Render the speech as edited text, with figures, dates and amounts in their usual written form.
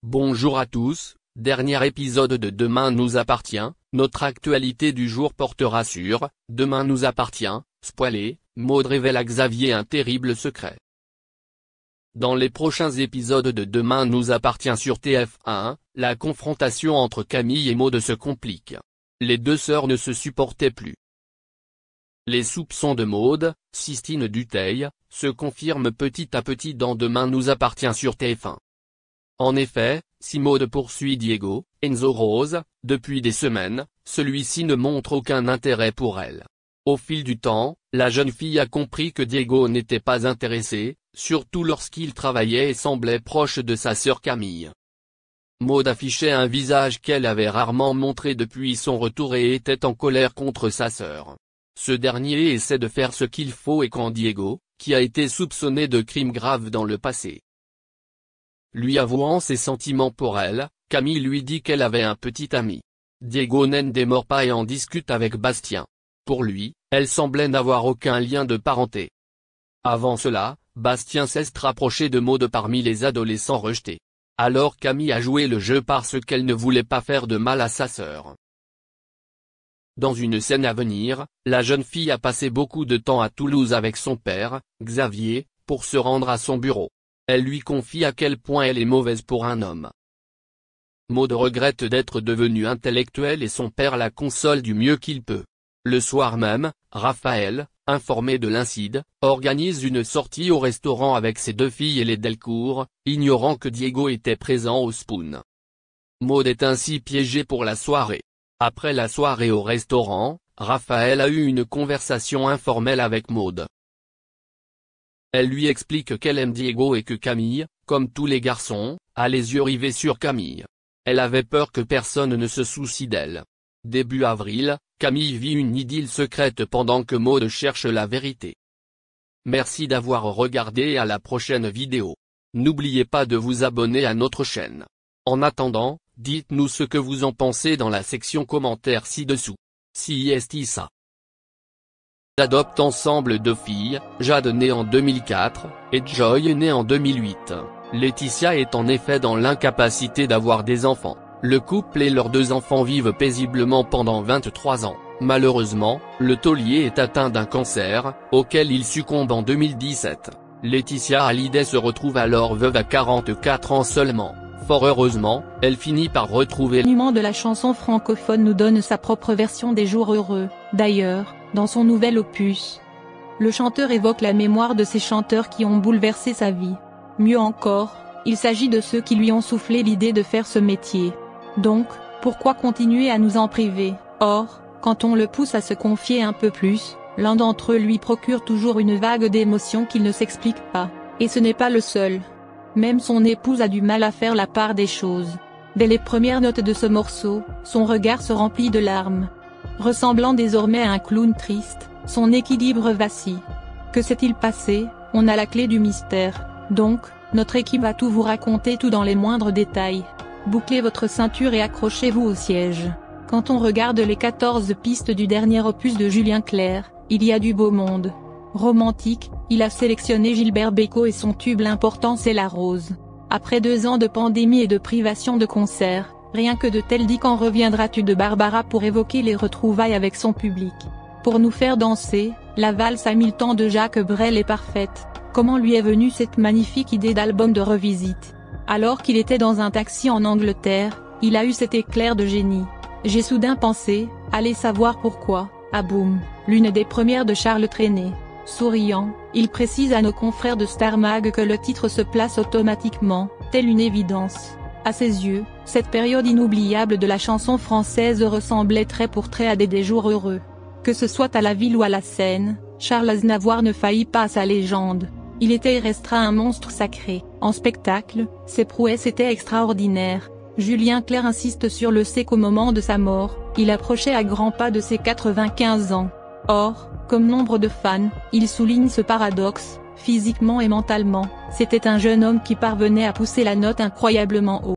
Bonjour à tous, dernier épisode de Demain nous appartient, notre actualité du jour portera sur « Demain nous appartient », spoilé, Maud révèle à Xavier un terrible secret. Dans les prochains épisodes de Demain nous appartient sur TF1, la confrontation entre Camille et Maud se complique. Les deux sœurs ne se supportaient plus. Les soupçons de Maud, Sistine Dutheil, se confirment petit à petit dans Demain nous appartient sur TF1. En effet, si Maud poursuit Diego, Enzo Rose, depuis des semaines, celui-ci ne montre aucun intérêt pour elle. Au fil du temps, la jeune fille a compris que Diego n'était pas intéressé, surtout lorsqu'il travaillait et semblait proche de sa sœur Camille. Maud affichait un visage qu'elle avait rarement montré depuis son retour et était en colère contre sa sœur. Ce dernier essaie de faire ce qu'il faut et quand Diego, qui a été soupçonné de crimes graves dans le passé, lui avouant ses sentiments pour elle, Camille lui dit qu'elle avait un petit ami. Diego n'en démord pas et en discute avec Bastien. Pour lui, elle semblait n'avoir aucun lien de parenté. Avant cela, Bastien s'est rapproché de Maud parmi les adolescents rejetés. Alors Camille a joué le jeu parce qu'elle ne voulait pas faire de mal à sa sœur. Dans une scène à venir, la jeune fille a passé beaucoup de temps à Toulouse avec son père, Xavier, pour se rendre à son bureau. Elle lui confie à quel point elle est mauvaise pour un homme. Maud regrette d'être devenue intellectuelle et son père la console du mieux qu'il peut. Le soir même, Raphaël, informé de l'incident, organise une sortie au restaurant avec ses deux filles et les Delcourt, ignorant que Diego était présent au Spoon. Maud est ainsi piégée pour la soirée. Après la soirée au restaurant, Raphaël a eu une conversation informelle avec Maud. Elle lui explique qu'elle aime Diego et que Camille, comme tous les garçons, a les yeux rivés sur Camille. Elle avait peur que personne ne se soucie d'elle. Début avril, Camille vit une idylle secrète pendant que Maud cherche la vérité. Merci d'avoir regardé et à la prochaine vidéo. N'oubliez pas de vous abonner à notre chaîne. En attendant, dites-nous ce que vous en pensez dans la section commentaires ci-dessous. Si est ça. Adoptent ensemble deux filles, Jade née en 2004, et Joy née en 2008. Laetitia est en effet dans l'incapacité d'avoir des enfants. Le couple et leurs deux enfants vivent paisiblement pendant 23 ans. Malheureusement, le taulier est atteint d'un cancer, auquel il succombe en 2017. Laetitia Hallyday se retrouve alors veuve à 44 ans seulement. Fort heureusement, elle finit par retrouver. Le monument de la chanson francophone nous donne sa propre version des jours heureux. D'ailleurs, dans son nouvel opus, le chanteur évoque la mémoire de ces chanteurs qui ont bouleversé sa vie. Mieux encore, il s'agit de ceux qui lui ont soufflé l'idée de faire ce métier. Donc, pourquoi continuer à nous en priver? Or, quand on le pousse à se confier un peu plus, l'un d'entre eux lui procure toujours une vague d'émotions qu'il ne s'explique pas. Et ce n'est pas le seul. Même son épouse a du mal à faire la part des choses. Dès les premières notes de ce morceau, son regard se remplit de larmes. Ressemblant désormais à un clown triste, son équilibre vacille. Que s'est-il passé? On a la clé du mystère. Donc, notre équipe va tout vous raconter, tout dans les moindres détails. Bouclez votre ceinture et accrochez-vous au siège. Quand on regarde les 14 pistes du dernier opus de Julien Clerc, il y a du beau monde. Romantique, il a sélectionné Gilbert Bécaud et son tube L'important c'est la rose. Après 2 ans de pandémie et de privation de concerts, rien que de tel dit quand reviendras-tu de Barbara pour évoquer les retrouvailles avec son public. Pour nous faire danser, la valse à 1000 temps de Jacques Brel est parfaite. Comment lui est venue cette magnifique idée d'album de revisite? Alors qu'il était dans un taxi en Angleterre, il a eu cet éclair de génie. J'ai soudain pensé, allez savoir pourquoi, à Boum, l'une des premières de Charles Trenet. Souriant, il précise à nos confrères de Star Mag que le titre se place automatiquement, telle une évidence. À ses yeux, cette période inoubliable de la chanson française ressemblait trait pour trait à des jours heureux. Que ce soit à la ville ou à la scène, Charles Aznavour ne faillit pas à sa légende. Il était et restera un monstre sacré. En spectacle, ses prouesses étaient extraordinaires. Julien Clerc insiste sur le fait qu'au moment de sa mort, il approchait à grands pas de ses 95 ans. Or, comme nombre de fans, il souligne ce paradoxe, physiquement et mentalement, c'était un jeune homme qui parvenait à pousser la note incroyablement haut.